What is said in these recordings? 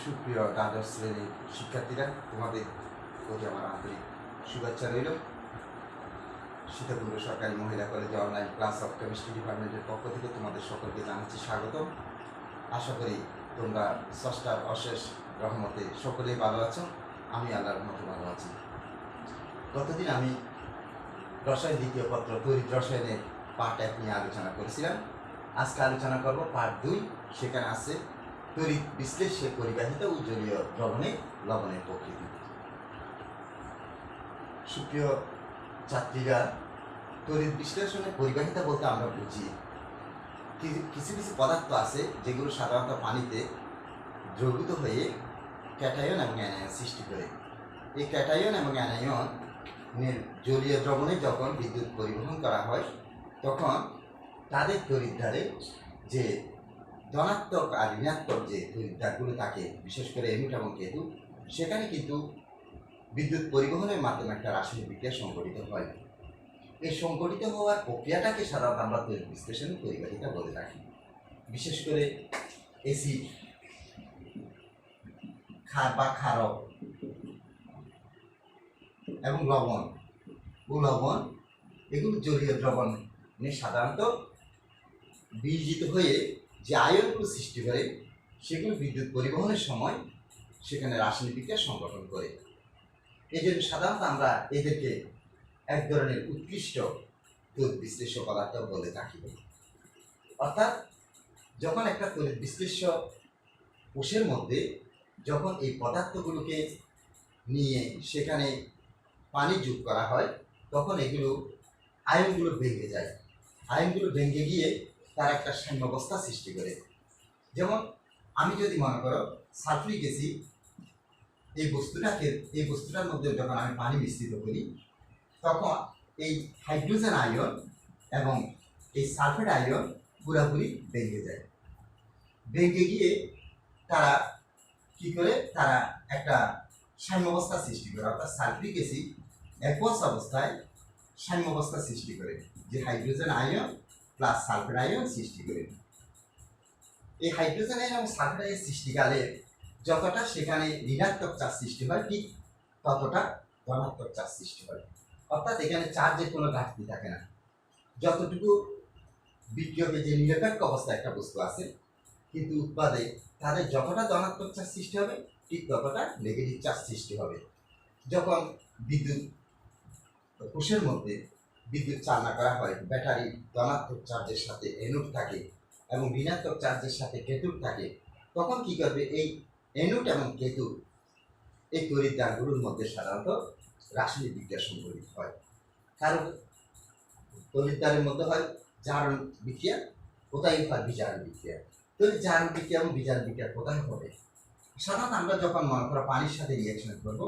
সুপ্রিয় দ্বাদশ শ্রেণীর শিক্ষার্থীরা, তোমাদের প্রতি আমার আন্তরিক শুভেচ্ছা রইল। সীতাকুণ্ড সরকারি মহিলা কলেজে অনলাইন ক্লাস অফ কেমিস্ট্রি ডিপার্টমেন্টের পক্ষ থেকে তোমাদের সকলকে জানাচ্ছি স্বাগত। আশা করি তোমরা স্রষ্টার অশেষ রহমতে সকলেই ভালো আছো। আমি আল্লাহর রহমতে ভালো আছি। গতদিন আমি রসায়ন দ্বিতীয় পত্র তড়িৎ রসায়নের পার্ট 1 নিয়ে আলোচনা করেছিলাম। আজকে আলোচনা করব পার্ট 2। সেখানে আছে তড়িৎ বিশ্লেষ্যে পরিবাহিত ও জলীয় দ্রবণে লবণের প্রকৃতি। সুপ্রিয় ছাত্রীরা, তড়িৎ বিশ্লেষণে পরিবাহিতা বলতে আমরা বুঝি কিছু কিছু পদার্থ আছে যেগুলো সাধারণত পানিতে দ্রবীভূত হয়ে ক্যাটায়ন এবং অ্যানায়ন সৃষ্টি করে। এই ক্যাটায়ন এবং অ্যানায়নের জলীয় দ্রবণে যখন বিদ্যুৎ পরিবহন করা হয় তখন তাদের তড়িৎদ্বারে যে ধনাত্মক আর ঋণাত্মক যে তড়িৎদ্বারগুলো থাকে, বিশেষ করে এনুট এবং কেতু, সেখানে কিন্তু বিদ্যুৎ পরিবহনের মাধ্যমে একটা রাসায়নিক বিক্রিয়া সংঘটিত হয়। এই সংঘটিত হওয়ার প্রক্রিয়াটাকে সাধারণত আমরা তড়িৎ বিশ্লেষণে পরিবাহিতা বলে থাকি। বিশেষ করে অ্যাসিড বা ক্ষারক এবং লবণ এগুলো জলীয় দ্রবণে সাধারণত বিয়োজিত হয়ে যে আয়নগুলো সৃষ্টি করে সেগুলো বিদ্যুৎ পরিবহনের সময় সেখানে রাসায়নিক বিক্রিয়া সংগঠন করে। এই জন্য সাধারণত আমরা এদেরকে এক ধরনের উৎকৃষ্ট তড়িৎ বিশ্লেষ্য পদার্থ বলে থাকি। অর্থাৎ যখন একটা তড়িৎ বিশ্লেষ্য কোষের মধ্যে যখন এই পদার্থগুলোকে নিয়ে সেখানে পানি যোগ করা হয় তখন এগুলো আয়নগুলো ভেঙে যায়। আয়নগুলো ভেঙে গিয়ে তার একটা সাম্যাবস্থা সৃষ্টি করে। যেমন আমি যদি মনে করো সালফিউরিক অ্যাসিড এই বস্তুটার মধ্যে যখন আমি পানি মিশ্রিত করি তখন এই হাইড্রোজেন আয়ন এবং এই সালফেট আয়ন পুরোপুরি ভেঙে যায়। ভেঙে গিয়ে তারা কি করে, তারা একটা সাম্যাবস্থা সৃষ্টি করে। অর্থাৎ সালফিউরিক অ্যাসিড একোয়াস অবস্থায় সাম্যাবস্থা সৃষ্টি করে, যে hydrogen ion plus sulphate ion সৃষ্টি করে। এই হাইড্রোজেন আয়ন এবং সালফেট আয়ন সৃষ্টিকালে যতটা সেখানে ঋণাত্মক চার্জ সৃষ্টি হয় ঠিক ততটা ধনাত্মক চার্জ সৃষ্টি হয়। অর্থাৎ এখানে চার্জের কোনো ঘাটতি থাকে না। যতটুকু বিক্রিয়কে যে নিরপেক্ষ অবস্থায় একটা বস্তু আছে, কিন্তু উৎপাদে তাদের যতটা ধনাত্মক চার্জ সৃষ্টি হবে ঠিক ততটা নেগেটিভ চার্জ সৃষ্টি হবে। যখন বিদ্যুৎ কোষের মধ্যে বিদ্যুৎ চালনা করা হয়, ব্যাটারি ধনাত্মক চার্জের সাথে এনোড থাকে এবং ঋণাত্মক চার্জের সাথে কেতুর থাকে, তখন কি করবে, এই এনোড এবং কেতু এই তড়িৎদ্বারগুলোর মধ্যে সাধারণত রাসায়নিক বিক্রিয়া সংঘটিত হয়। কারণ তড়িৎদ্বারের মধ্যে হয় জারণ বিক্রিয়া, কোথায় হয় বিজারণ বিক্রিয়া। তড়িৎ জারণ বিক্রিয়া এবং বিজারণ বিক্রিয়া কোথায় হবে? সাধারণত আমরা যখন মনে করো পানির সাথে রিয়াকশন করব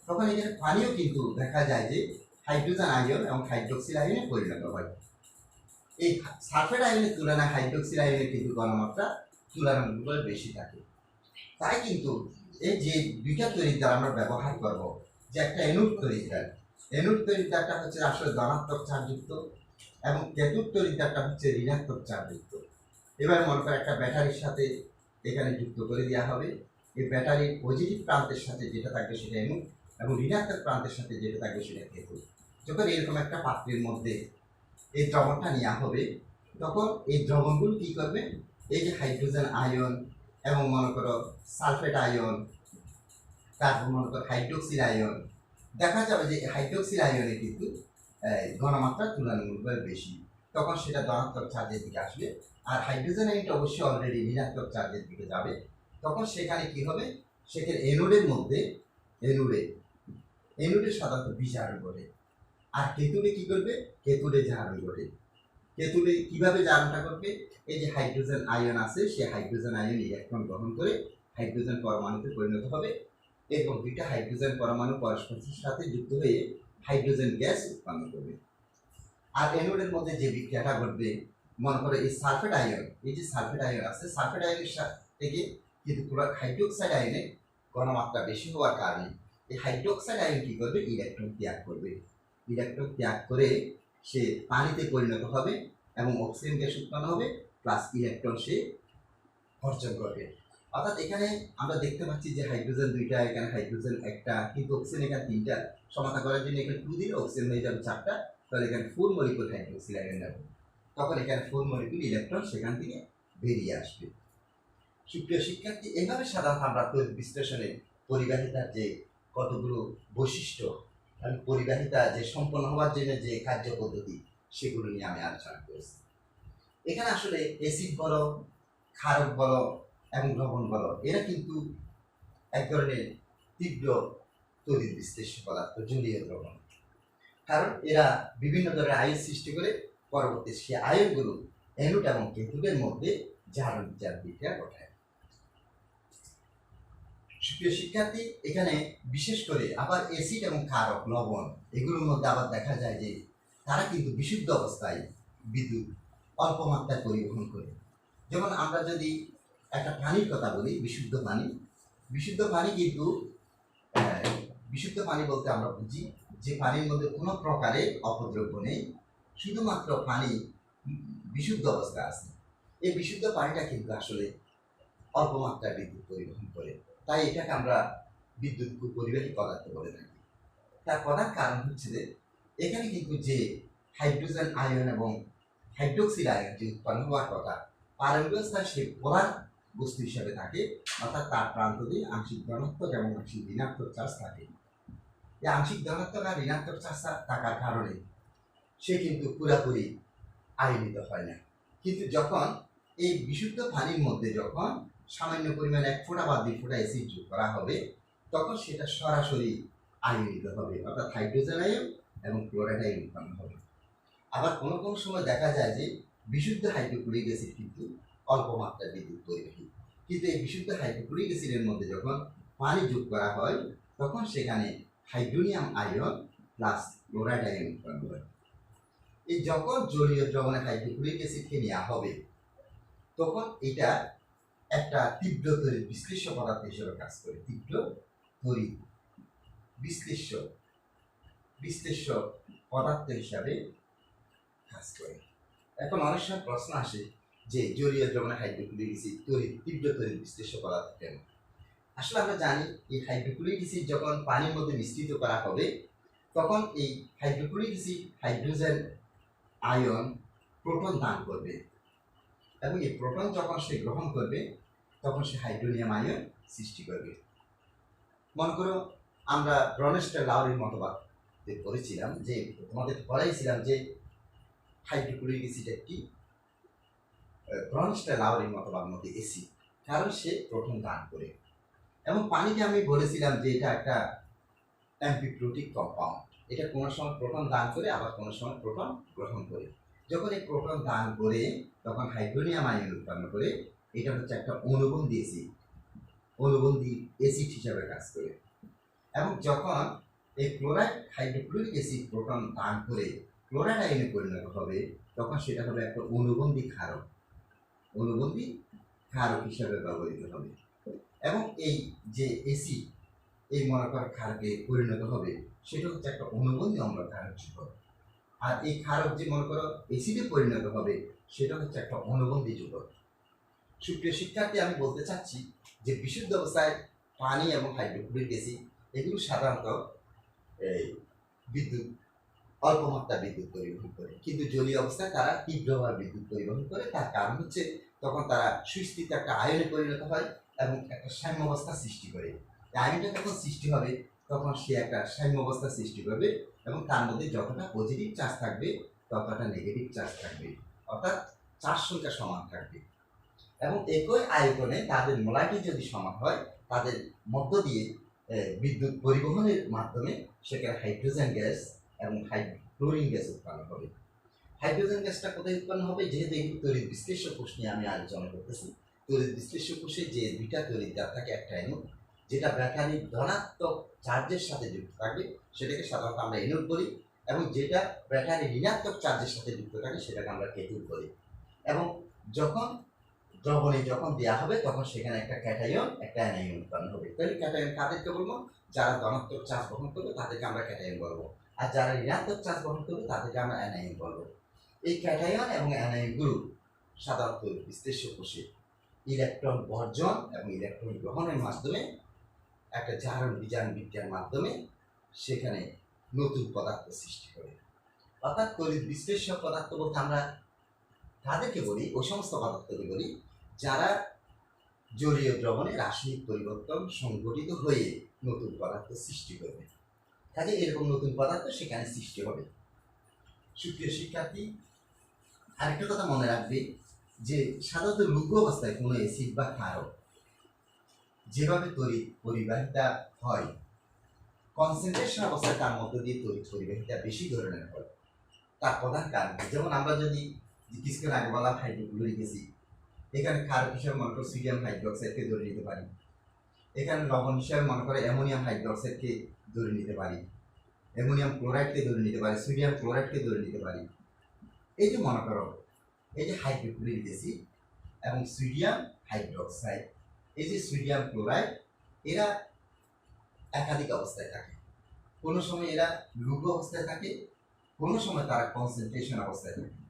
তখন এখানে পানিও কিন্তু দেখা যায় যে হাইড্রোজেন আয়ন এবং হাইড্রোক্সিল আয়নে পরিণত হয়। এই সালফেট আয়নের তুলনায় হাইড্রোক্সিল আয়নের কিন্তু ঘনমাত্রা তুলনামূলকভাবে বেশি থাকে। তাই কিন্তু এই যে দুইটা তড়িৎদ্বার আমরা ব্যবহার করব, যে একটা এনুট তড়িৎদ্বারটা হচ্ছে আসলে ধনাত্মক চার্জযুক্ত এবং কেতুর তড়িৎদ্বারটা হচ্ছে ঋণাত্মক চার্জযুক্ত। এবার মনে করো একটা ব্যাটারির সাথে এখানে যুক্ত করে দেওয়া হবে। এই ব্যাটারির পজিটিভ প্রান্তের সাথে যেটা থাকবে সেটা এনুট এবং ঋণাত্মক প্রান্তের সাথে যেটা থাকবে সেটা কেতু। যখন এরকম একটা পাত্রের মধ্যে এই দ্রবণটা নেওয়া হবে তখন এই দ্রবণগুলো কী করবে, এই যে হাইড্রোজেন আয়ন এবং মনে করো সালফেট আয়ন, তারপর মনে করো হাইড্রোক্সিল আয়ন, দেখা যাবে যে হাইড্রোক্সিল আয়নে কিন্তু ঘনমাত্রা তুলনামূলকভাবে বেশি, তখন সেটা ধনাত্মক চার্জের দিকে আসবে। আর হাইড্রোজেন আয়নটা অবশ্যই অলরেডি ঋণাত্মক চার্জের দিকে যাবে। তখন সেখানে কি হবে, সেখানে এনোডের মধ্যে এনোডে সাধারণত বিজারণ ঘটে। আর কেতুরে কি করবে, কেতুরে জারণ ঘটে। কেতুরে কিভাবে জারণটা করবে, এই যে হাইড্রোজেন আয়ন আছে সেই হাইড্রোজেন আয়ন ইলেকট্রন গ্রহণ করে হাইড্রোজেন পরমাণুতে পরিণত হবে এবং দুইটা হাইড্রোজেন পরমাণু পরস্পরের সাথে যুক্ত হয়ে হাইড্রোজেন গ্যাস উৎপন্ন করবে। আর এনোডের মধ্যে যে বিক্রিয়াটা ঘটবে, মনে করো এই সালফেট আয়ন, এই যে সালফেট আয়ন আছে, সালফেট আয়নের থেকে কিন্তু পুরো হাইড্রোক্সাইড আয়নের ঘনমাত্রা বেশি হওয়ার কারণে এই হাইড্রোক্সাইড আয়ন কি করবে, ইলেকট্রন ত্যাগ করবে। ইলেকট্রন ত্যাগ করে সে পানিতে পরিণত হবে এবং অক্সিজেন গ্যাস উৎপন্ন হবে, প্লাস ইলেকট্রন সে অর্জন করবে। অর্থাৎ এখানে আমরা দেখতে পাচ্ছি যে হাইড্রোজেন দুইটা, এখানে হাইড্রোজেন একটা, কিন্তু অক্সিজেন এখানে তিনটা। সমানতা করার জন্য এখানে 2 দিলে অক্সিজেন হয়ে যাবে 4টা, তাহলে এখানে 4 মলিকুল হাইড্রোক্সিল আয়ন নেব। তখন এখানে 4 মলিকুল ইলেকট্রন সেখান থেকে বেরিয়ে আসবে। সুপ্রিয় শিক্ষার্থী, এভাবে সাধারণত আমরা তড়িৎ বিশ্লেষণে পরিবাহিতার যে কতগুলো বৈশিষ্ট্য এবং পরিবাহিতা যে সম্পন্ন হওয়ার জন্য যে কার্য পদ্ধতি সেগুলো নিয়ে আমি আলোচনা করেছি। এখানে আসলে অ্যাসিড বলো, ক্ষারক বলো এবং লবণ বলো, এরা কিন্তু এক ধরনের তীব্র তড়িৎ বিশ্লেষ্য পদার্থ, জলীয় দ্রবণ। কারণ এরা বিভিন্ন ধরনের আয়ন সৃষ্টি করে পরবর্তী সেই আয়নগুলো অ্যানোড এবং ক্যাথোডের মধ্যে জারণ বিজারণ বিক্রিয়া ঘটায়। সুপ্রিয় শিক্ষার্থী, এখানে বিশেষ করে আবার অ্যাসিড এবং ক্ষারক, লবণ, এগুলোর মধ্যে আবার দেখা যায় যে তারা কিন্তু বিশুদ্ধ অবস্থায় বিদ্যুৎ অল্প মাত্রায় পরিবহন করে। যেমন আমরা যদি একটা পানির কথা বলি, বিশুদ্ধ পানি কিন্তু বিশুদ্ধ পানি বলতে আমরা বুঝি যে পানির মধ্যে কোনো প্রকারের অপদ্রব্য নেই, শুধুমাত্র পানি বিশুদ্ধ অবস্থা আছে। এই বিশুদ্ধ পানিটা কিন্তু আসলে অল্প মাত্রায় বিদ্যুৎ পরিবহন করে, তাই এটাকে আমরা বিদ্যুৎ পরিবাহী পদার্থ বলে থাকি। তার প্রধান কারণ হচ্ছে যে এখানে কিন্তু যে হাইড্রোজেন আয়ন এবং হাইড্রোক্সিল আয়ন যে উৎপন্ন হওয়ার কথা, পারমাণবিক স্তরে সে পোলার বস্তু হিসাবে থাকে, অর্থাৎ তার প্রান্ত দিয়ে আংশিক ধনাত্মক এবং আংশিক ঋণাত্মক চার্জ থাকে। এই আংশিক ধনাত্মক আর ঋণাত্মক চার্জ থাকার কারণে সে কিন্তু পুরোপুরি আয়নিত হয় না। কিন্তু যখন এই বিশুদ্ধ পানির মধ্যে যখন সামান্য পরিমাণ 1 ফোঁটা বা 2 ফোঁটা অ্যাসিড যোগ করা হবে, তখন সেটা সরাসরি আয়নিত হবে, অর্থাৎ হাইড্রোজেন আয়ন এবং ক্লোরাইড আয়ন উৎপন্ন হবে। আবার কোনো কোনো সময় দেখা যায় যে বিশুদ্ধ হাইড্রোক্লোরিক অ্যাসিড কিন্তু অল্প মাত্রায় বিদ্যুৎ পরিবাহী, কিন্তু এই বিশুদ্ধ হাইড্রোক্লোরিক অ্যাসিডের মধ্যে যখন পানি যোগ করা হয়, তখন সেখানে hydronium ion plus chloride ion উৎপন্ন হয়। এই যখন জলীয় দ্রবণে হাইড্রোক্লোরিক অ্যাসিডকে নেওয়া হবে, তখন এটা একটা তীব্র তড়িৎ বিশ্লেষ্য পদার্থ হিসেবে কাজ করে। তীব্র তড়িৎ বিশ্লেষ্য পদার্থ হিসাবে কাজ করে। এখন অনেক সময় প্রশ্ন আসে যে জলীয় দ্রবণে হাইড্রোক্লোরিক অ্যাসিড তীব্র তড়িৎ বিশ্লেষ্য পদার্থ কেন? আসলে আমরা জানি এই হাইড্রোক্লোরিক অ্যাসিড যখন পানির মধ্যে মিশ্রিত করা হবে, তখন এই hydrochloric acid hydrogen ion proton দান করবে, এবং এই প্রোটন যখন সে গ্রহণ করবে তখন সে হাইড্রোনিয়াম আয়ন সৃষ্টি করবে। মনে করো আমরা ব্রনস্টার লাউরির মতবাদ পড়েছিলাম, যে তোমাদের পড়াইছিলাম যে হাইড্রোক্লোরিক অ্যাসিড একটি ব্রনস্টার লাউরির মতবাদ মধ্যে অ্যাসিড, কারণ সে প্রোটন দান করে। এবং পানিকে আমি বলেছিলাম যে এটা একটা অ্যাম্পিপ্রোটিক কম্পাউন্ড, এটা কোনো সময় প্রোটন দান করে, আবার কোনো সময় প্রোটন গ্রহণ করে। যখন এই প্রোটন দান করে তখন হাইড্রোনিয়াম আয়ন উৎপন্ন করে। এটা হচ্ছে একটা অনুবন্ধী অ্যাসিড হিসাবে কাজ করে। এবং যখন এই ক্লোরাইড হাইড্রোক্লোরিক অ্যাসিড প্রোটন দান করে ক্লোরাইড আয়নে পরিণত হবে, তখন সেটা হবে একটা অনুবন্ধী ক্ষারক হিসাবে ব্যবহৃত হবে। এবং এই যে অ্যাসিড এই মনে ক্ষারকে পরিণত হবে, সেটা হচ্ছে একটা অনুবন্ধী অম্ল ক্ষারক যুগল। আর এই ক্ষারক যে মনে করো অ্যাসিডে পরিণত হবে, সেটা হচ্ছে একটা অনুবন্ধী যুগল। সুপ্রিয় শিক্ষার্থী, আমি বলতে চাচ্ছি যে বিশুদ্ধ অবস্থায় পানি এবং হাইড্রোক্লোরিক অ্যাসিড এগুলো সাধারণত বিদ্যুৎ অল্প মাত্রা বিদ্যুৎ পরিবহন করে, কিন্তু জলীয় অবস্থায় তারা তীব্রভাবে বিদ্যুৎ পরিবহন করে। তার কারণ হচ্ছে তখন তারা সুস্থিত একটা আয়নে পরিণত হয় এবং একটা সাম্যাবস্থা সৃষ্টি করে। আয়নটা যখন সৃষ্টি হবে তখন সে একটা সাম্যাবস্থা সৃষ্টি করবে, এবং তার মধ্যে যতটা পজিটিভ চার্জ থাকবে ততটা নেগেটিভ চার্জ থাকবে, অর্থাৎ চার্জ সংখ্যা সমান থাকবে। এবং একই আয়তনে তাদের মোলারিটি যদি সমান হয়, তাদের মধ্য দিয়ে বিদ্যুৎ পরিবহনের মাধ্যমে সেখানে হাইড্রোজেন গ্যাস এবং ক্লোরিন গ্যাস উৎপন্ন হবে। হাইড্রোজেন গ্যাসটা কোথায় উৎপন্ন হবে? যেহেতু এই তড়িৎ বিশ্লেষ্য কোষ নিয়ে আমি আলোচনা করতেছি, তড়িৎ বিশ্লেষ্য কোষে যে দুইটা তড়িৎ দ্বার থাকে, একটা অ্যানোড যেটা ব্যাটারির ধনাত্মক চার্জের সাথে যুক্ত থাকবে সেটাকে সাধারণত আমরা অ্যানোড বলি, এবং যেটা ব্যাটারি ঋণাত্মক চার্জের সাথে যুক্ত থাকে সেটাকে আমরা ক্যাথোড বলি। এবং যখন দ্রবণে যখন দেওয়া হবে তখন সেখানে একটা ক্যাটায়ন একটা অ্যানায়ন উৎপন্ন হবে। তাহলে ক্যাটায়ন কাদেরকে বলবো? যারা ধনাত্মক চার্জ বহন করবে তাদেরকে আমরা ক্যাটায়ন বলবো, আর যারা ঋণাত্মক চার্জ বহন করবে তাদেরকে আমরা অ্যানায়ন বলবো। এই ক্যাটায়ন এবং অ্যানায়ন গ্রুপ সাধারণত বিশ্লেষ্য কোষে ইলেকট্রন বর্জন এবং ইলেকট্রন গ্রহণের মাধ্যমে একটা জারণ বিজারণ বিক্রিয়ার মাধ্যমে সেখানে নতুন পদার্থ সৃষ্টি করে। অর্থাৎ তড়িৎ বিশ্লেষ্য পদার্থ বলতে আমরা তাদেরকে বলি, ওই সমস্ত পদার্থকে বলি যারা জলীয় দ্রবণে রাসায়নিক পরিবর্তন সংঘটিত হয়ে নতুন পদার্থ সৃষ্টি করবে। কাজে এরকম নতুন পদার্থ সেখানে সৃষ্টি হবে। সুপ্রিয় শিক্ষার্থী, আরেকটা কথা মনে রাখবে যে সাধারণত লঘু অবস্থায় কোনো অ্যাসিড বা ক্ষারক যেভাবে তড়িৎ পরিবাহিতা হয়, কনসেন্ট্রেশন অবস্থায় তার মধ্য দিয়ে তড়িৎ পরিবাহিতা বেশি ধরনের হয়। তার প্রধান কারণ যেমন আমরা যদি কিছুক্ষণ আগে বললাম হাইড্রোক্লোরিক অ্যাসিড, এখানে ক্ষারক হিসাবে মনে করো সোডিয়াম হাইড্রোক্সাইডকে ধরে নিতে পারি, এখানে লবণ হিসাবে মনে করে অ্যামোনিয়াম হাইড্রোক্সাইডকে ধরে নিতে পারি, অ্যামোনিয়াম ক্লোরাইডকে ধরে নিতে পারি, সোডিয়াম ক্লোরাইডকে ধরে নিতে পারি। এই যে মনে করো এই যে হাইড্রোক্লোরিক অ্যাসিড এবং সোডিয়াম হাইড্রোক্সাইড, এই যে সোডিয়াম ক্লোরাইড, এরা একাধিক অবস্থায় থাকে। কোনো সময় এরা লঘু অবস্থায় থাকে, কোনো সময় তারা কনসেন্ট্রেশন অবস্থায় থাকে।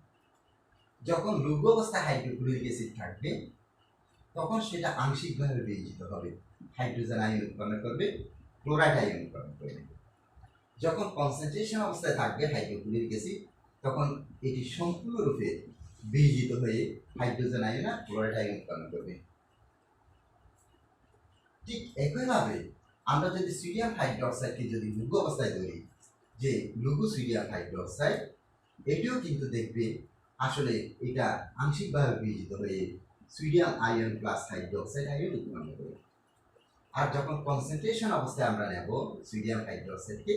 যখন লঘু অবস্থায় হাইড্রোক্লোরিক অ্যাসিড থাকবে তখন সেটা আংশিকভাবে বিয়োজিত হবে, হাইড্রোজেন আয়ন উৎপন্ন করবে, ক্লোরাইড আয়ন উৎপন্ন করবে। যখন কনসেন্ট্রেশন অবস্থায় থাকবে হাইড্রোক্লোরিক অ্যাসিড তখন এটি সম্পূর্ণরূপে বিয়োজিত হয়ে হাইড্রোজেন আয়ন আর ক্লোরাইড আয়ন উৎপন্ন করবে। ঠিক একইভাবে আমরা যদি সোডিয়াম হাইড্রোক্সাইডকে যদি লঘু অবস্থায় ধরি, যে লঘু সোডিয়াম হাইড্রোক্সাইড, এটিও কিন্তু দেখবে আসলে এটা আংশিকভাবে বিয়োজিত হয়ে sodium ion plus hydroxide ion উৎপন্ন করে। আর যখন কনসেন্ট্রেশন অবস্থায় আমরা নেব সোডিয়াম হাইড্রোক্সাইডকে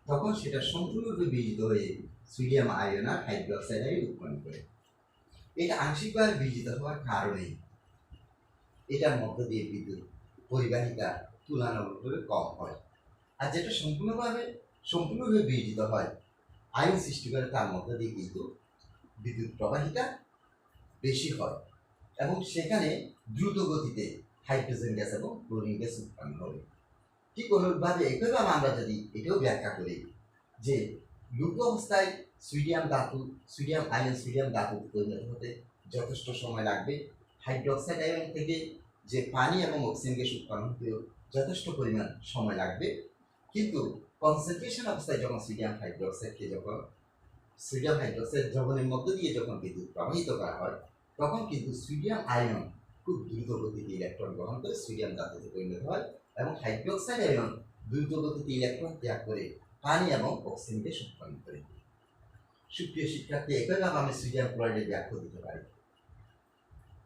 তখন সেটা সম্পূর্ণরূপে বিয়োজিত হয়ে সোডিয়াম আয়ন আর হাইড্রোক্সাইড আয়ন উৎপন্ন করে। এটা আংশিকভাবে বিয়োজিত হওয়ার কারণেই এটার মধ্য দিয়ে বিদ্যুৎ পরিবাহিতা তুলনামূলকভাবে কম হয়। আর যেটা সম্পূর্ণভাবে বিয়োজিত হয়, আয়ন সৃষ্টি করে, তার মধ্য দিয়ে কিন্তু বিদ্যুৎ প্রবাহিতা বেশি হয় এবং সেখানে দ্রুত গতিতে হাইড্রোজেন গ্যাস এবং ক্লোরিন গ্যাস উৎপন্ন হবে। ঠিক অনুরূপভাবে একইভাবে আমরা যদি এটাও ব্যাখ্যা করি যে লঘু অবস্থায় সোডিয়াম ধাতু পরিণত হতে যথেষ্ট সময় লাগবে, হাইড্রোক্সাইড আয়ন থেকে যে পানি এবং অক্সিজেন গ্যাস উৎপন্ন হতেও যথেষ্ট পরিমাণ সময় লাগবে। কিন্তু কনসেন্ট্রেশন অবস্থায় যখন সোডিয়াম হাইড্রোক্সাইড দ্রবণের মধ্য দিয়ে যখন বিদ্যুৎ প্রবাহিত করা হয় তখন কিন্তু সোডিয়াম আয়ন খুব দ্রুত গতিতে ইলেকট্রন গ্রহণ করে সোডিয়াম ধাতুতে পরিণত হয় এবং হাইড্রোক্সাইড আয়ন দ্রুত গতিতে ইলেকট্রন ত্যাগ করে পানি এবং অক্সিজেন গ্যাস উৎপন্ন করে। সুপ্রিয় শিক্ষার্থী, একইভাবে আমি সোডিয়াম ক্লোরাইডের ব্যাখ্যা দিতে পারি।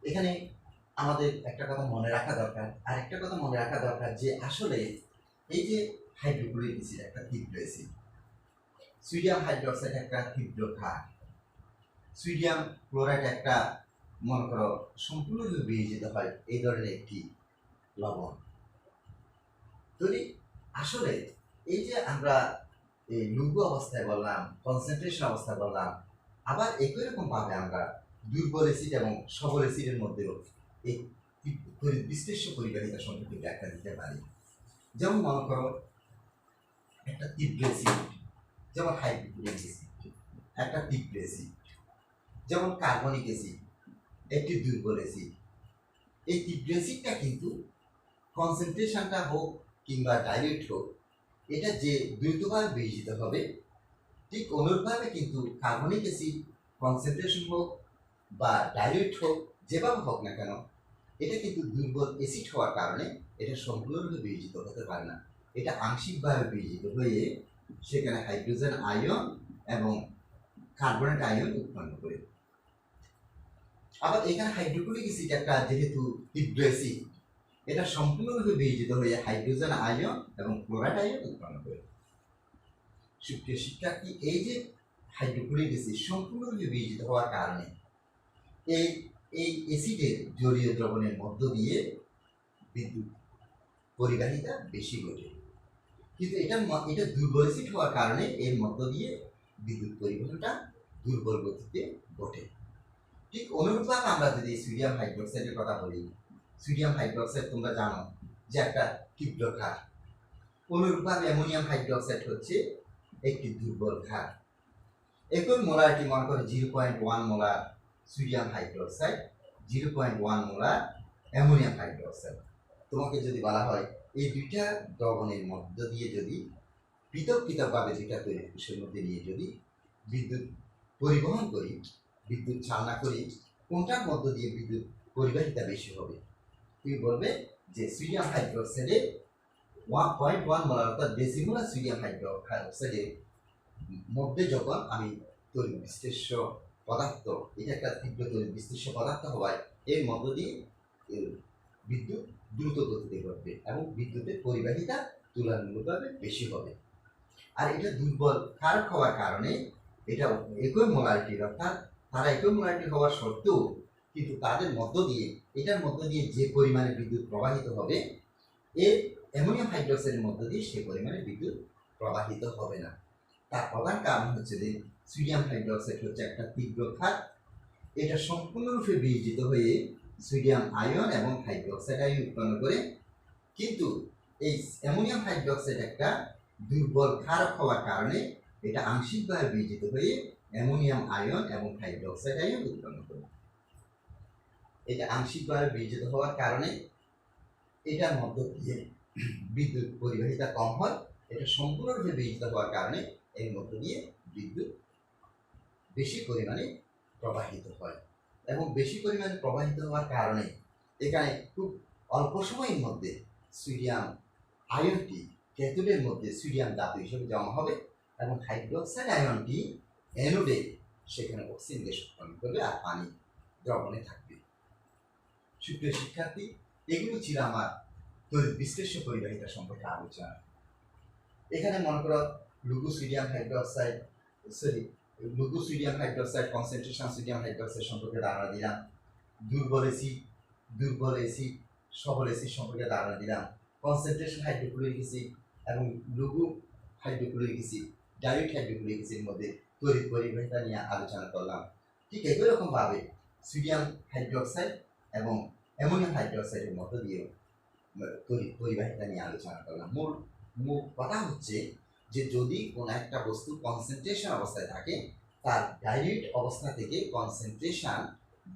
এখানে আমাদের একটা কথা মনে রাখা দরকার, আরেকটা কথা মনে রাখা দরকার যে আসলে এই যে হাইড্রোক্লোরিক অ্যাসিড একটা তীব্র অ্যাসিড, সোডিয়াম হাইড্রোক্সাইড একটা তীব্র ক্ষার, সোডিয়াম ক্লোরাইড একটা মনে করো সম্পূর্ণভাবে বিয়োজিত হয় এই ধরনের একটি লবণ। যদি আসলে এই যে আমরা এই লঘু অবস্থায় বললাম, কনসেন্ট্রেশন অবস্থায় বললাম, আবার একই রকম ভাবে আমরা দুর্বল অ্যাসিড এবং সবল অ্যাসিডের মধ্যেও এই বিশ্লেষ্য পরিবাহিতা সম্পর্কে ব্যাখ্যা দিতে পারি। যেমন মনে করো একটা তীব্র অ্যাসিড যেমন হাইড্রোক্লোরিক অ্যাসিড, একটা তীব্র অ্যাসিড যেমন কার্বনিক অ্যাসিড, একটি দুর্বল অ্যাসিড। এই তীব্র অ্যাসিডটা কিন্তু কনসেন্ট্রেশনটা হোক কিংবা ডাইরেক্ট হোক, এটা যে দ্রুতভাবে বিয়োজিত হবে, ঠিক অনুরূপভাবে কিন্তু কার্বনিক অ্যাসিড কনসেন্ট্রেশন হোক বা ডাইরেক্ট হোক, যেভাবে হোক না কেন, এটা কিন্তু দুর্বল অ্যাসিড হওয়ার কারণে এটা সম্পূর্ণরূপে বিয়োজিত হতে পারে না। এটা আংশিকভাবে বিয়োজিত হয়ে সেখানে হাইড্রোজেন আয়ন এবং কার্বনেট আয়ন উৎপন্ন করে। আবার এখানে হাইড্রোক্লোরিক অ্যাসিড একটা যেহেতু তীব্র অ্যাসিড, এটা সম্পূর্ণরূপে বিয়োজিত হয়ে হাইড্রোজেন আয়ন এবং ক্লোরাইড আয়ন উৎপন্ন করে। সুপ্রিয় শিক্ষার্থী, এই যে হাইড্রোক্লোরিক অ্যাসিড সম্পূর্ণরূপে বিয়োজিত হওয়ার কারণে এই অ্যাসিডের জলীয় দ্রবণের মধ্য দিয়ে বিদ্যুৎ পরিবাহিতা বেশি ঘটে, কিন্তু এটা দুর্বল অ্যাসিড হওয়ার কারণে এর মধ্য দিয়ে বিদ্যুৎ পরিবহনটা দুর্বল গতিতে ঘটে। ঠিক অনুরূপভাবে আমরা যদি সোডিয়াম হাইড্রোক্সাইডের কথা বলি, সোডিয়াম হাইড্রোক্সাইড তোমরা জানো যে একটা তীব্র ক্ষার। অনুরূপভাবে অ্যামোনিয়াম হাইড্রোক্সাইড হচ্ছে একটি দুর্বল ক্ষার। একই মোলারিটি মনে করে 0.1 molar sodium hydroxide, 0.1 molar ammonium hydroxide. তোমাকে যদি বলা হয় এই দুইটা দ্রবণের মধ্য দিয়ে যদি পৃথক পৃথকভাবে দুইটা তৈরি কোষের মধ্যে নিয়ে যদি বিদ্যুৎ পরিবহন করি, বিদ্যুৎ চালনা করি, কোনটার মধ্য দিয়ে বিদ্যুৎ পরিবাহিতা বেশি হবে? তুমি বলবে যে সোডিয়াম হাইড্রোক্সাইডে 1.1 মোলার অর্থাৎ ডেসিমোলার সোডিয়াম হাইড্রোক্সাইডের মধ্যে যখন আমি তড়িৎ বিশ্লেষ্য পদার্থ, এটা একটা তীব্র তড়িৎ বিশ্লেষ্য পদার্থ হওয়ায় এর মধ্য দিয়ে বিদ্যুৎ দ্রুত গতিতে ঘটবে এবং বিদ্যুতের পরিবাহিতা তুলনামূলকভাবে বেশি হবে। আর এটা দুর্বল ক্ষারক হওয়ার কারণে এটা একই মোলারিটির, অর্থাৎ তারা একই মোলারিটি হওয়ার সত্ত্বেও কিন্তু তাদের মধ্য দিয়ে, এটার মধ্য দিয়ে যে পরিমাণে বিদ্যুৎ প্রবাহিত হবে, এর অ্যামোনিয়াম হাইড্রোক্সাইডের মধ্য দিয়ে সে পরিমাণে বিদ্যুৎ প্রবাহিত হবে না। তার প্রধান কারণ হচ্ছে যে সোডিয়াম হাইড্রোক্সাইড হচ্ছে একটা তীব্র ক্ষার, এটা সম্পূর্ণরূপে বিয়োজিত হয়ে সোডিয়াম আয়ন এবং হাইড্রোক্সাইড আয়ন উৎপন্ন করে, কিন্তু এই অ্যামোনিয়াম হাইড্রোক্সাইড একটা দুর্বল ক্ষারক হওয়ার কারণে এটা আংশিকভাবে বিয়োজিত হয়ে অ্যামোনিয়াম আয়ন এবং হাইড্রোক্সাইড আয়ন উৎপন্ন করে। এটা আংশিকভাবে বিয়োজিত হওয়ার কারণে এটার মধ্য দিয়ে বিদ্যুৎ পরিবাহিতা কম হয়, এটা সম্পূর্ণরূপে বিয়োজিত হওয়ার কারণে এর মধ্য দিয়ে বিদ্যুৎ বেশি পরিমাণে প্রবাহিত হয় এবং বেশি পরিমাণে প্রবাহিত হওয়ার কারণে এখানে খুব অল্প সময়ের মধ্যে সোডিয়াম আয়নটি ক্যাথোডের মধ্যে সোডিয়াম ধাতু হিসেবে জমা হবে এবং হাইড্রোক্সাইড আয়নটি অ্যানোডে সেখানে অক্সিজেন গ্যাস উৎপন্ন করবে আর পানি দ্রবণে থাকবে। সুপ্রিয় শিক্ষার্থী, এগুলো ছিল আমার তড়িৎ বিশ্লেষ্য পরিবাহিতা সম্পর্কে আলোচনা। এখানে মনে করো লঘু sodium hydroxide concentration sodium hydroxide সম্পর্কে ধারণা দিলাম, দুর্বল এসিড সবল এসিড সম্পর্কে ধারণা দিলাম, কনসেন্ট্রেশন হাইড্রোক্লোরিক অ্যাসিড এবং লঘু হাইড্রোক্লোরিক অ্যাসিড, ডাইরেক্ট হাইড্রোক্লোরিক অ্যাসিডের মধ্যে তড়িৎ পরিবাহিতা নিয়ে আলোচনা করলাম। ঠিক একই রকমভাবে সোডিয়াম হাইড্রোক্সাইড এবং অ্যামোনিয়াম হাইড্রোক্সাইডের মধ্য দিয়েও তড়িৎ পরিবাহিতা নিয়ে আলোচনা করলাম। মূল কথা হচ্ছে যে যদি কোনো একটা বস্তু কনসেন্ট্রেশন অবস্থায় থাকে, তার ডাইরেক্ট অবস্থা থেকে কনসেন্ট্রেশন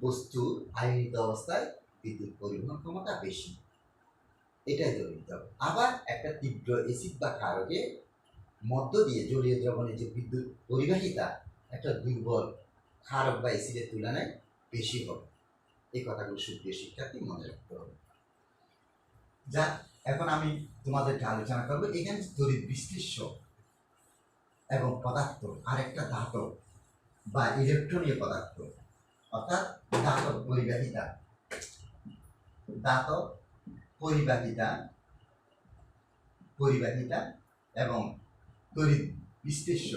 বস্তুর আয়নিত অবস্থায় বিদ্যুৎ পরিবহন ক্ষমতা বেশি, এটাই ধরে নিতে হবে। আবার একটা তীব্র অ্যাসিড বা ক্ষারকের মধ্য দিয়ে জলীয় দ্রবণে যে বিদ্যুৎ পরিবাহিতা একটা দুর্বল ক্ষারক বা অ্যাসিডের তুলনায় বেশি হবে। এই কথাগুলো সুপ্রিয় শিক্ষার্থী মনে রাখতে হবে। যা এখন আমি তোমাদেরকে আলোচনা করবো এখানে তড়িৎ বিশ্লেষ্য এবং পদার্থ আর একটা ধাতব বা ইলেকট্রনীয় পদার্থ, অর্থাৎ ধাতব পরিবাহিতা এবং তড়িৎ বিশ্লেষ্য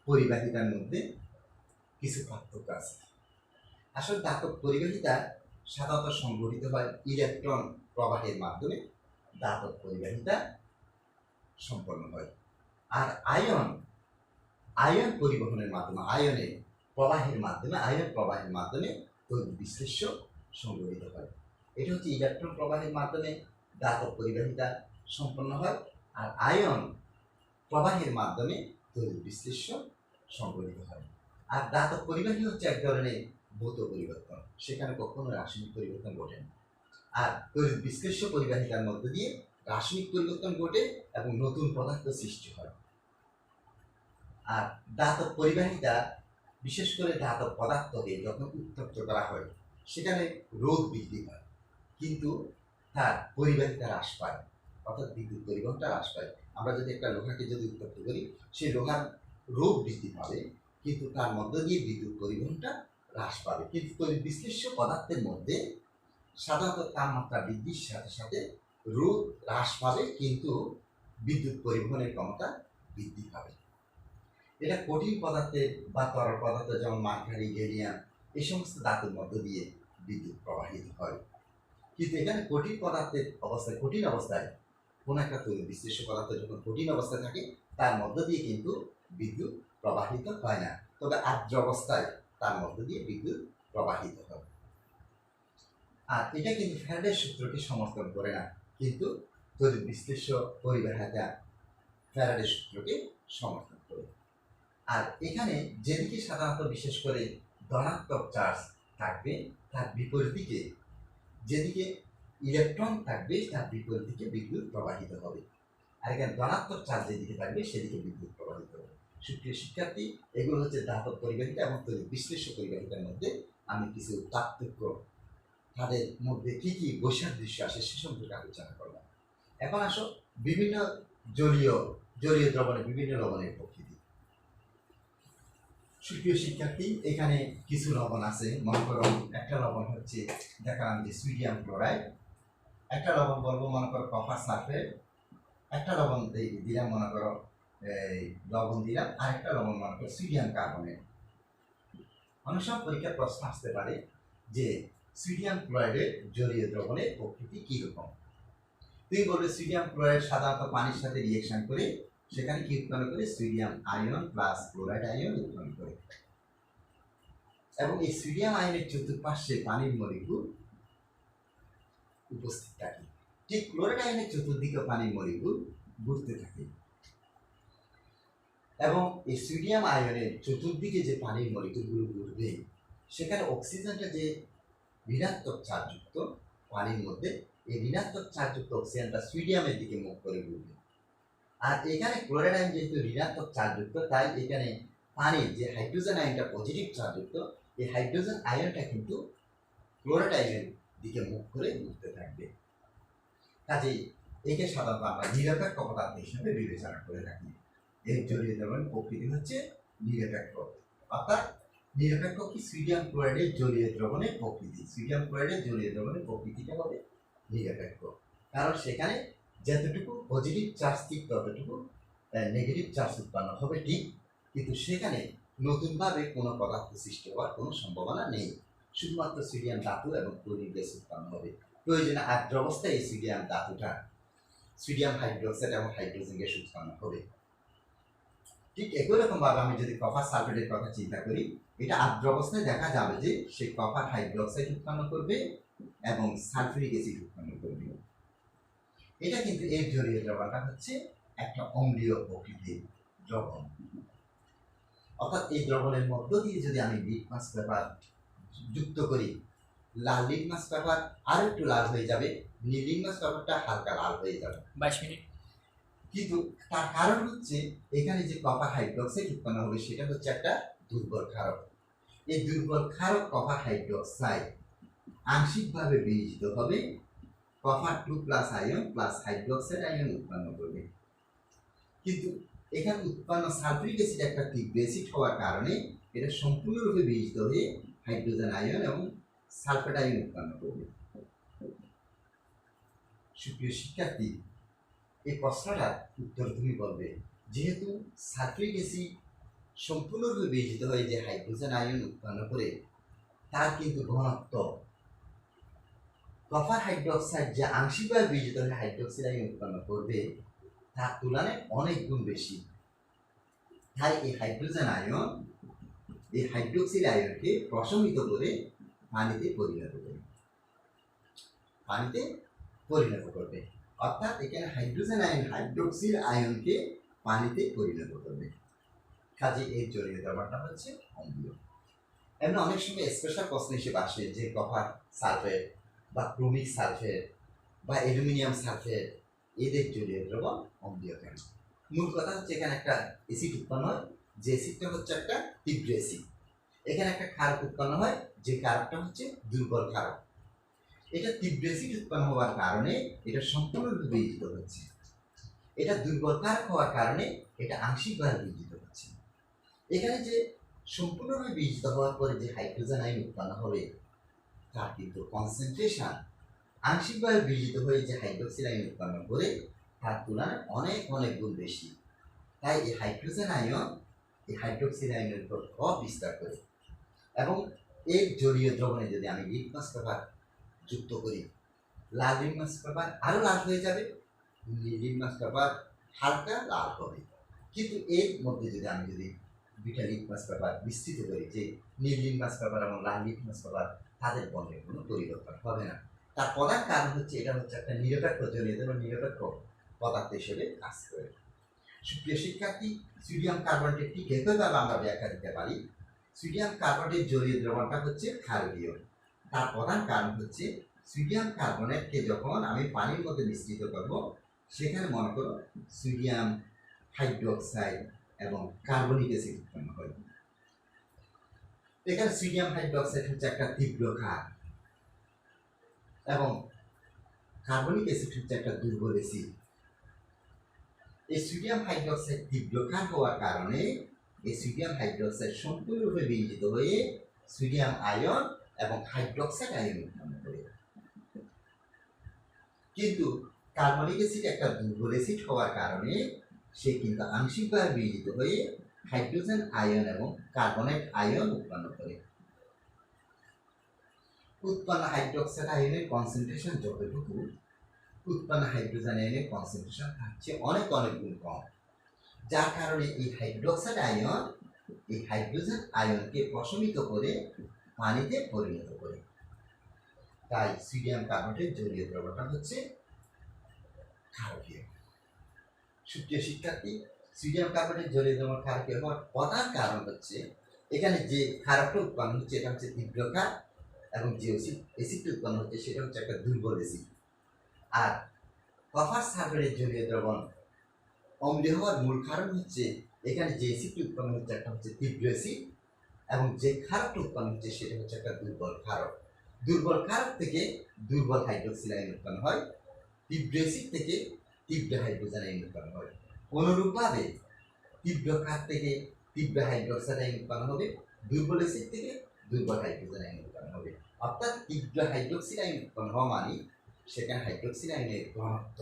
পরিবাহিতার মধ্যে কিছু পার্থক্য আছে। আসলে ধাতব পরিবাহিতা সাধারণত সংঘটিত হয় ইলেকট্রন প্রবাহের মাধ্যমে, ধাতব পরিবাহিতা সম্পন্ন হয়। আর আয়ন পরিবহনের মাধ্যমে, আয়ন প্রবাহের মাধ্যমে তড়িৎ বিশ্লেষ্য সংঘটিত হয়। এটা হচ্ছে ইলেকট্রন প্রবাহের মাধ্যমে ধাতব পরিবাহিতা সম্পন্ন হয়, আর আয়ন প্রবাহের মাধ্যমে তড়িৎ বিশ্লেষ্য সংঘটিত হয়। আর ধাতব পরিবাহী হচ্ছে এক ধরনের ভৌত পরিবর্তন, সেখানে কখনো রাসায়নিক পরিবর্তন ঘটে না। আর তড়িৎ বিশ্লেষ্য পরিবাহিতার মধ্য দিয়ে রাসায়নিক পরিবর্তন ঘটে এবং নতুন পদার্থ সৃষ্টি হয়। আর ধাতব পরিবাহিতা, বিশেষ করে ধাতব পদার্থকে যখন উত্তপ্ত করা হয় সেখানে রোধ বৃদ্ধি পায়, কিন্তু তার পরিবাহিতা হ্রাস পায়, অর্থাৎ বিদ্যুৎ পরিবহনটা হ্রাস পায়। আমরা যদি একটা লোহাকে যদি উত্তপ্ত করি, সেই লোহার রোধ বৃদ্ধি পাবে, কিন্তু তার মধ্য দিয়ে বিদ্যুৎ পরিবহনটা হ্রাস পাবে। কিন্তু তড়িৎ বিশ্লেষ্য পদার্থের মধ্যে সাধারণত তাপমাত্রা বৃদ্ধির সাথে সাথে রোধ হ্রাস পাবে, কিন্তু বিদ্যুৎ পরিবহনের ক্ষমতা বৃদ্ধি পাবে। এটা কঠিন পদার্থের বা তরল পদার্থ যেমন মার্কারি, গ্যালিয়াম, এই সমস্ত ধাতুর মধ্য দিয়ে বিদ্যুৎ প্রবাহিত হয়। কিন্তু এখানে কঠিন অবস্থায় কোনো একটা তড়িৎ বিশ্লেষ্য পদার্থ যখন কঠিন অবস্থায় থাকে তার মধ্য দিয়ে কিন্তু বিদ্যুৎ প্রবাহিত হয় না, তবে আর্দ্র অবস্থায় তার মধ্য দিয়ে বিদ্যুৎ প্রবাহিত হয়। আর এটা কিন্তু ফ্যারাডের সূত্রকে সমর্থন করে না, কিন্তু তড়িৎ বিশ্লেষ্য পরিবাহিতা ফ্যারাডের সূত্রকে সমর্থন করে। আর এখানে যেদিকে সাধারণত বিশেষ করে ধনাত্মক চার্জ থাকবে তার বিপরীত দিকে যেদিকে ইলেকট্রন থাকবে তার বিপরীত দিকে বিদ্যুৎ প্রবাহিত হবে। আর এখানে ধনাত্মক চার্জ যেদিকে থাকবে সেদিকে বিদ্যুৎ প্রবাহিত হবে। সুপ্রিয় শিক্ষার্থী, এগুলো হচ্ছে ধাতব পরিবাহিতা এবং তড়িৎ বিশ্লেষ্য পরিবাহিতার মধ্যে আমি কিছু পার্থক্য, তাদের মধ্যে কি কি বৈসাদৃশ্য আসে সে সম্পর্কে আলোচনা করলাম। এখন আসো বিভিন্ন জলীয় দ্রবণে বিভিন্ন লবণের প্রকৃতি। সুপ্রিয় শিক্ষার্থী, এখানে কিছু লবণ আছে। মনে করো একটা লবণ হচ্ছে দেখালাম যে সোডিয়াম ক্লোরাইড, একটা লবণ বলবো মনে করো কপার সালফেট, একটা লবণ দিলাম মনে করো লবণ দিলাম, আর একটা লবণ মনে করো সোডিয়াম কার্বনেট। অনেক সময় পরীক্ষার প্রশ্ন আসতে পারে যে সোডিয়াম ক্লোরাইডের জলীয় দ্রবণের প্রকৃতি কীরকম। তুমি বলবে সোডিয়াম ক্লোরাইড সাধারণত পানির সাথে রিয়েকশন করে সেখানে কি উৎপন্ন করে? Sodium ion plus chloride ion উৎপন্ন করে। এবং এই সোডিয়াম আয়নের চতুর্পার্শ্বে পানির মলিকুল উপস্থিত থাকে। ঠিক ক্লোরাইড আয়নের চতুর্দিকে পানির মলিকুল ঘুরতে থাকে। এবং এই সোডিয়াম আয়নের চতুর্দিকে যে পানির মলিকুলগুলো ঘুরবে সেখানে অক্সিজেনটা যে ঋণাত্মক চার্জযুক্ত পানির মধ্যে, এই ঋণাত্মক চার্জযুক্ত অক্সিজেনটা সোডিয়ামের দিকে মুখ করে ঘুরবে। আর এখানে ক্লোরাইড আয়ন যেহেতু ঋণাত্মক চার্জযুক্ত, তাই এখানে পানির যে হাইড্রোজেন আয়নটা পজিটিভ চার্জযুক্ত, এই হাইড্রোজেন আয়নটা কিন্তু ক্লোরাইড আয়নের দিকে মুখ করে ঘুরতে থাকবে। কাজেই একে সাধারণত আমরা নিরপেক্ষ পদার্থ হিসেবে বিবেচনা করে থাকি। এর জলীয় দ্রবণের প্রকৃতি হচ্ছে নিরপেক্ষ। অর্থাৎ নিরপেক্ষ কি? সোডিয়াম ক্লোরাইডের জলীয় দ্রবণের প্রকৃতি। সোডিয়াম ক্লোরাইডের জলীয় দ্রবণের প্রকৃতিটা হবে নিরপেক্ষ, কারণ সেখানে যতটুকু পজিটিভ চার্জ ঠিক ততটুকু নেগেটিভ চার্জ উৎপন্ন হবে ঠিক, কিন্তু সেখানে নতুনভাবে কোনো পদার্থ সৃষ্টি হওয়ার কোনো সম্ভাবনা নেই। শুধুমাত্র সোডিয়াম ধাতু এবং ক্লোরিন গ্যাস উৎপন্ন হবে। প্রয়োজনে আর্দ্র অবস্থায় এই সোডিয়াম ধাতুটা সোডিয়াম হাইড্রোক্সাইড এবং হাইড্রোজেন গ্যাস উৎপন্ন হবে। ঠিক একই রকম ভাবে আমি যদি কপার সালফেটের কথা চিন্তা করি, এটা আর্দ্র অবস্থায় দেখা যাবে যে সে কপার হাইড্রোক্সাইড উৎপন্ন করবে এবং সালফিউরিক অ্যাসিড উৎপন্ন করবে। এটা কিন্তু এর জলীয় দ্রবণটা হচ্ছে একটা অম্লীয় প্রকৃতির দ্রবণ। অর্থাৎ এই দ্রবণের মধ্য দিয়ে যদি আমি লিটমাস পেপার যুক্ত করি, লাল লিটমাস পেপার আর একটু লাল হয়ে যাবে, নীল লিটমাস পেপারটা হালকা লাল হয়ে যাবে। 22 মিনিট। কিন্তু তার কারণ হচ্ছে এখানে যে কপার হাইড্রোক্সাইড উৎপন্ন হবে সেটা হচ্ছে একটা দুর্বল ক্ষারক। এই দুর্বল ক্ষারক কপার হাইড্রোক্সাইড আংশিকভাবে বিয়োজিত হবে copper 2+ ion plus hydroxide ion উৎপন্ন করবে। কিন্তু এখানে উৎপন্ন সালফিউরিক অ্যাসিড একটা তীব্র অ্যাসিড হওয়ার কারণে এটা সম্পূর্ণরূপে বিয়োজিত হয়ে হাইড্রোজেন আয়ন এবং সালফেট আয়ন উৎপন্ন করবে। সুপ্রিয় শিক্ষার্থী, এই প্রশ্নটার উত্তর তুমি বলবে, যেহেতু সালফিউরিক অ্যাসিড সম্পূর্ণরূপে বিয়োজিত হয়ে যে হাইড্রোজেন আয়ন উৎপন্ন করে, তার কিন্তু ঘনত্ব কপার হাইড্রোক্সাইড যে আংশিকভাবে বিয়োজিত হয়ে হাইড্রোক্সাইড আয়ন উৎপন্ন করবে তার তুলনায় অনেক গুণ বেশি। তাই এই হাইড্রোজেন আয়ন এই হাইড্রোক্সাইড আয়নকে প্রশমিত করে পানিতে পরিণত করবে। অর্থাৎ এখানে হাইড্রোজেন আয়ন হাইড্রোক্সাইড আয়নকে পানিতে পরিণত করবে। কাজে এর জলীয় দ্রবণটা হচ্ছে অম্লীয়। এমন অনেক সময় স্পেশাল প্রশ্ন হিসেবে আসে যে কপার সালফেট বা ক্রোমিক সালফেট বা অ্যালুমিনিয়াম সালফেট এদের জলীয় দ্রবণ অম্লীয় কেন? মূল কথা হচ্ছে এখানে একটা অ্যাসিড উৎপন্ন হয়, যে অ্যাসিডটা হচ্ছে একটা তীব্র অ্যাসিড। এখানে একটা ক্ষারক উৎপন্ন হয়, যে ক্ষারকটা হচ্ছে দুর্বল ক্ষারক। এটা তীব্র অ্যাসিড উৎপন্ন হওয়ার কারণে এটা সম্পূর্ণরূপে বিয়োজিত হচ্ছে। এটা দুর্বল ক্ষারক হওয়ার কারণে এটা আংশিকভাবে বিয়োজিত হচ্ছে। এখানে যে সম্পূর্ণভাবে বিয়োজিত হওয়ার পরে যে হাইড্রোজেন আয়ন উৎপন্ন হবে তার কিন্তু কনসেন্ট্রেশন আংশিকভাবে বিয়োজিত হয়ে যে হাইড্রোক্সাইড আয়ন উৎপন্ন করে তার তুলনায় অনেক অনেক গুণ বেশি। তাই এই হাইড্রোজেন আয়ন এই হাইড্রোক্সাইড আয়নের উপর প্রভাব বিস্তার করে। এবং এর জলীয় দ্রবণে যদি আমি লিটমাস পেপার যুক্ত করি, লাল লিটমাস পেপার আরও লাল হয়ে যাবে, নীল লিটমাস পেপার হালকা লাল হবে। কিন্তু এর মধ্যে যদি দুইটা লিটমাস পেপার বিস্তৃত করি, যে নীল লিটমাস পেপার এবং লাল লিটমাস পেপার, তাদের বর্ণের কোনো পরিবর্তন হবে না। তার প্রধান কারণ হচ্ছে এটা হচ্ছে একটা নিরপেক্ষ জলীয় দ্রবণ নিরপেক্ষ পদার্থ হিসেবে কাজ করে। সুপ্রিয় শিক্ষার্থী, সোডিয়াম কার্বনেট একটি একইভাবে আমরা ব্যাখ্যা দিতে পারি। সোডিয়াম কার্বনেটের জলীয় দ্রবণটা হচ্ছে ক্ষারীয়। তার প্রধান কারণ হচ্ছে সোডিয়াম কার্বনেটকে যখন আমি পানির মধ্যে মিশ্রিত করব, সেখানে মনে করো সোডিয়াম হাইড্রোক্সাইড এবং কার্বনিক অ্যাসিড উৎপন্ন হয়। এখানে সোডিয়াম হাইড্রোক্সাইড হচ্ছে একটা তীব্র ক্ষার এবং কার্বনিক অ্যাসিড হচ্ছে একটা দুর্বল অ্যাসিড। এই সোডিয়াম হাইড্রোক্সাইড তীব্র ক্ষার হওয়ার কারণে এই সোডিয়াম হাইড্রোক্সাইড সম্পূর্ণরূপে বিয়োজিত হয়ে সোডিয়াম আয়ন এবং হাইড্রোক্সাইড আয়ন উৎপন্ন করে। কিন্তু কার্বনিক অ্যাসিড একটা দুর্বল অ্যাসিড হওয়ার কারণে সে কিন্তু আংশিকভাবে বিয়োজিত হয়ে হাইড্রোজেন আয়ন এবং কার্বনেট আয়ন উৎপন্ন করে। উৎপন্ন হাইড্রোক্সাইড আয়নের কনসেন্ট্রেশন যতটুকু, উৎপন্ন হাইড্রোজেন আয়নের কনসেন্ট্রেশন থাকছে অনেক অনেক গুণ কম, যার কারণে এই হাইড্রোক্সাইড আয়ন এই হাইড্রোজেন আয়নকে প্রশমিত করে পানিতে পরিণত করে। তাই সোডিয়াম কার্বনেটের জলীয় দ্রবণটা হচ্ছে ক্ষারকীয়। সুপ্রিয় শিক্ষার্থী, সোডিয়াম কার্বনেটের জলীয় দ্রবণ ক্ষারকীয় হওয়ার প্রধান কারণ হচ্ছে এখানে যে ক্ষারকটা উৎপন্ন হচ্ছে এটা হচ্ছে তীব্র ক্ষার এবং যে অ্যাসিডটা উৎপন্ন হচ্ছে সেটা হচ্ছে একটা দুর্বল অ্যাসিড। আর কপার সালফেটের জলীয় দ্রবণ অম্লীয় হওয়ার মূল কারণ হচ্ছে এখানে যে অ্যাসিডটি উৎপন্ন হচ্ছে একটা হচ্ছে তীব্র অ্যাসিড এবং যে ক্ষারকটা উৎপন্ন হচ্ছে সেটা হচ্ছে একটা দুর্বল ক্ষারক। দুর্বল ক্ষারক থেকে দুর্বল হাইড্রোক্সিল আয়ন উৎপন্ন হয়, তীব্র অ্যাসিড থেকে তীব্র হাইড্রোজেন আয়ন উৎপন্ন হয়। অনুরূপভাবে তীব্র ক্ষার থেকে তীব্র হাইড্রোক্সাইড আয়ন উৎপন্ন হবে, দুর্বল অ্যাসিড থেকে দুর্বল হাইড্রোজেন আয়ন উৎপন্ন হবে। অর্থাৎ তীব্র হাইড্রোক্সিল আয়ন উৎপন্ন হওয়া মানে সেখানে হাইড্রোক্সিল আয়নের ঘনত্ব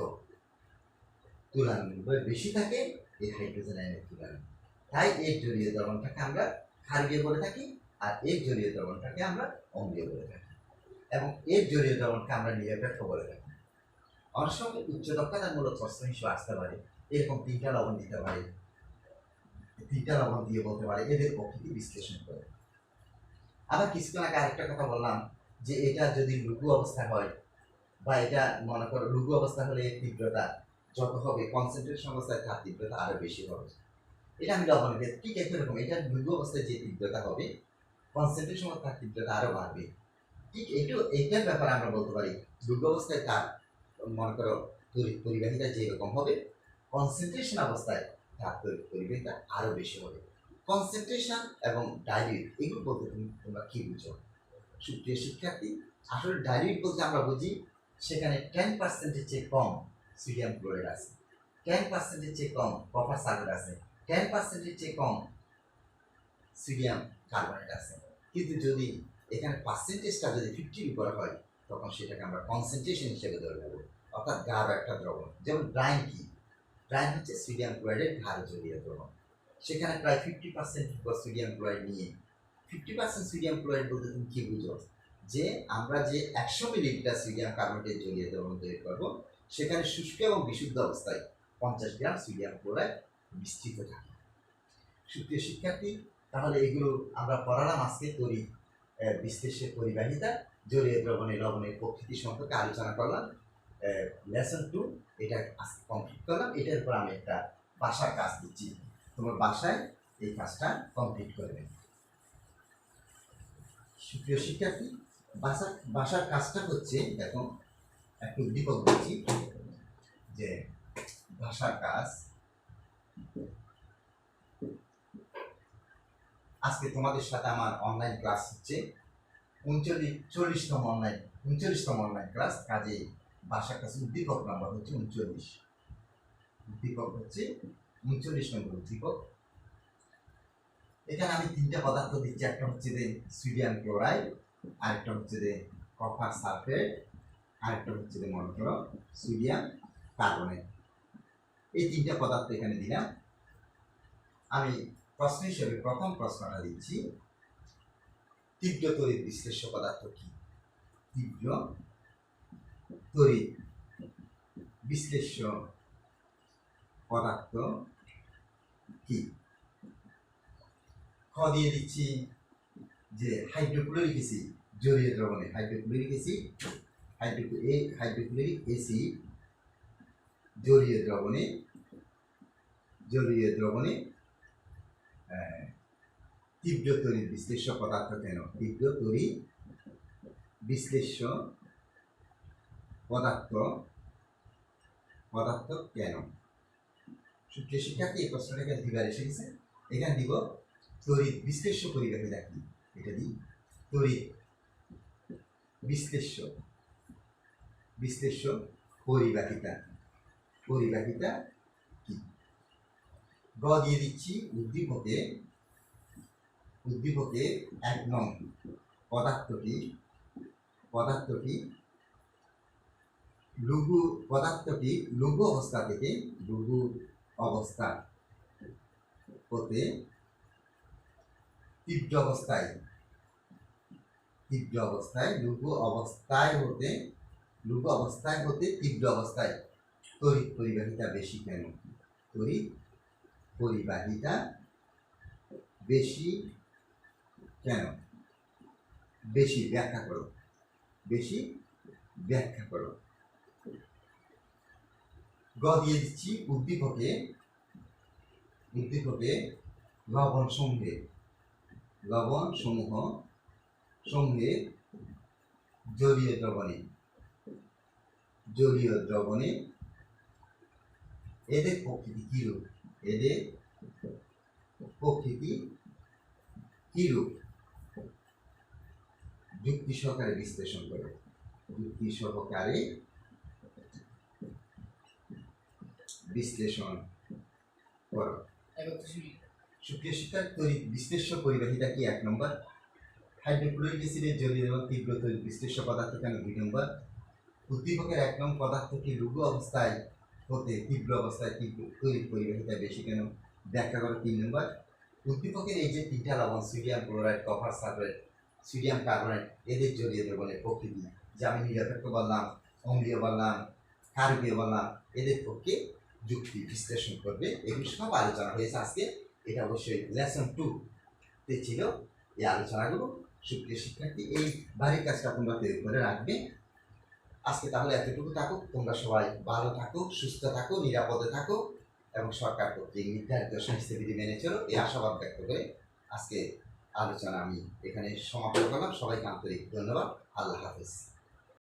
তুলনামূলকভাবে বেশি থাকে এই হাইড্রোজেন আয়নের তুলনায়। তাই এর জলীয় দ্রবণটাকে আমরা ক্ষারীয় বলে থাকি আর এর জলীয় দ্রবণটাকে আমরা অম্লীয় বলে থাকি এবং এর জলীয় দ্রবণকে আমরা নিরপেক্ষ বলে থাকি। অনেক সময় উচ্চ দক্ষতামূলক প্রশ্ন হিসেবে আসতে পারে, এরকম তিনটা লবণ দিতে পারে, তিনটা লবণ দিয়ে বলতে পারে এদের প্রকৃতি বিশ্লেষণ করে। আবার কিছুক্ষণ আগে আরেকটা কথা বললাম যে এটা যদি লঘু অবস্থা হয় বা এটা মনে করো লঘু অবস্থা হলে তীব্রতা যত হবে কনসেন্ট্রেশন অবস্থায় তার তীব্রতা আরো বেশি হবে। এটা আমি লবণের ঠিক একই রকম, এটা লঘু অবস্থায় যে তীব্রতা হবে কনসেন্ট্রেশন তার তীব্রতা আরো বাড়বে। ঠিক এইটার ব্যাপারে আমরা বলতে পারি লঘু অবস্থায় তার মনে করো তড়িৎ পরিবাহিতা যেরকম হবে কনসেন্ট্রেশন অবস্থায় তার তড়িৎ পরিবাহিতা আরো বেশি হবে। কনসেন্ট্রেশন এবং ডাইলিউট এগুলো বলতে তোমরা কি বুঝো? সুপ্রিয় শিক্ষার্থী, আসলে ডাইলিউট বলতে আমরা বুঝি সেখানে 10%-এর চেয়ে কম সোডিয়াম ক্লোরাইড আছে, 10%-এর চেয়ে কম কপার সালফেট আছে, 10%-এর চেয়ে কম সোডিয়াম কার্বনেট আছে। কিন্তু যদি এখানে পার্সেন্টেজটা যদি 50-র উপরে হয় তখন সেটাকে আমরা কনসেন্ট্রেশন হিসেবে ধরে নেব, অর্থাৎ গাঢ় একটা দ্রবণ। যেমন ব্রাইন কি? ব্রাইন হচ্ছে সোডিয়াম ক্লোরাইডের গাঢ় জলীয় দ্রবণ। সেখানে প্রায় 50% সোডিয়াম ক্লোরাইড নিয়ে 50% সোডিয়াম ক্লোরাইড বলতে তুমি কি বুঝো? যে আমরা যে 100 মিলিলিটার সোডিয়াম কার্বনেটের জলীয় দ্রবণ তৈরি করবো সেখানে শুষ্ক এবং বিশুদ্ধ অবস্থায় 50 গ্রাম সোডিয়াম ক্লোরাইড মিশ্রিত থাকে। সুপ্রিয় শিক্ষার্থী, তাহলে এগুলো আমরা পড়ালাম আজকে তড়িৎ বিশ্লেষের পরিবাহিতা, জলীয় দ্রবণে লবণের প্রকৃতি সম্পর্কে আলোচনা করলাম। লেসন 2 এটা আজকে কমপ্লিট করলাম। এটার উপর আমি একটা বাসার কাজ দিচ্ছি, তোমার বাসায় এই কাজটা কমপ্লিট করবে। সুপ্রিয় শিক্ষার্থী, বাসার কাজটা হচ্ছে দেখো একটু উদ্দীপক দিচ্ছি যে ভাষার কাজ আজকে তোমাদের সাথে আমার অনলাইন ক্লাস হচ্ছে 39তম অনলাইন ক্লাস। কাজে ভাষার কাছে উদ্দীপক নাম্বার হচ্ছে 39, উদ্দীপক হচ্ছে 39 নম্বর উদ্দীপক। এখানে আমি তিনটা পদার্থ দিচ্ছি, একটা হচ্ছে যে সোডিয়াম ক্লোরাইড, আরেকটা হচ্ছে যে কপার সালফেট, আরেকটা হচ্ছে যে মনে করো সোডিয়াম কার্বনেট। এই তিনটা পদার্থ এখানে দিলাম। আমি প্রশ্ন হিসেবে প্রথম প্রশ্নটা দিচ্ছি, তীব্র তড়িৎ বিশ্লেষ্য পদার্থ কি? তীব্র তড়িৎ বিশ্লেষ্য পদার্থ কি? খ দিয়ে দিচ্ছি যে হাইড্রোক্লোরিক অ্যাসিড জলীয় দ্রবণে, হাইড্রোক্লোরিক অ্যাসিড হাইড্রোক্লোরিক অ্যাসিড জলীয় জলীয় দ্রবণে তীব্র তড়িৎ বিশ্লেষ্য পদার্থ কেন? তীব্র তড়িৎ বিশ্লেষ্য পদার্থ কেন? সুপ্রিয় শিক্ষার্থী, এই প্রশ্নটাকে দিবার এসে গেছে। এখানে দিব তড়িৎ বিশ্লেষ্য পরিবাহিতা কি, এটা দিই তড়িৎ বিশ্লেষ্য পরিবাহিতা কি। গ দিয়ে দিচ্ছি উদ্দীপকে 1 নং পদার্থটি লঘু অবস্থা থেকে লঘু অবস্থা হতে তীব্র অবস্থায় লঘু অবস্থায় হতে তীব্র অবস্থায় তড়িৎ পরিবাহিতা বেশি কেন? তড়িৎ পরিবাহিতা বেশি কেন? বেশি ব্যাখ্যা করো। গ দিয়ে দিচ্ছি উদ্দীপকে লবণ সমূহের জলীয় দ্রবণে এদের প্রকৃতি কিরূপ যুক্তি সহকারে বিশ্লেষণ করো। সুপ্রিয় শিক্ষার্থী, তড়িৎ বিশ্লেষ্য পরিবাহিতা কি? 1 নম্বর। হাইড্রোক্লোরিক অ্যাসিডের জলীয় দ্রবণ তীব্র তড়িৎ বিশ্লেষ্য পদার্থ কেন? 2 নম্বর। উদ্দীপকের 1 নং পদার্থটি লঘু অবস্থায় হতে তীব্র অবস্থায় তড়িৎ পরিবাহিতা বেশি কেন? ব্যাখ্যা করো। 3 নম্বর। উদ্দীপকের এই যে 3টা লবণ sodium chloride, copper sulphate, sodium carbonate, এদের জলীয় দ্রবণের প্রকৃতি, যা আমি নিরপেক্ষ বললাম, অম্লীয় বললাম, ক্ষারকীয় বললাম, এদের পক্ষে যুক্তি বিশ্লেষণ করবে। এগুলো সব আলোচনা হয়েছে আজকে। এটা অবশ্যই লেসন 2 তে ছিল এই আলোচনাগুলো। সুপ্রিয় শিক্ষার্থী, এই বাড়ির কাজটা তোমরা তৈরি করে রাখবে। আজকে তাহলে এতটুকু থাকুক। তোমরা সবাই ভালো থাকো, সুস্থ থাকো, নিরাপদে থাকো এবং সরকার কর্তৃক নির্ধারিত স্বাস্থ্যবিধি মেনে চলো, এই আশাবাদ ব্যক্ত করে আজকে আলোচনা আমি এখানে সমাপ্ত করলাম। সবাইকে আন্তরিক ধন্যবাদ। আল্লাহ হাফেজ।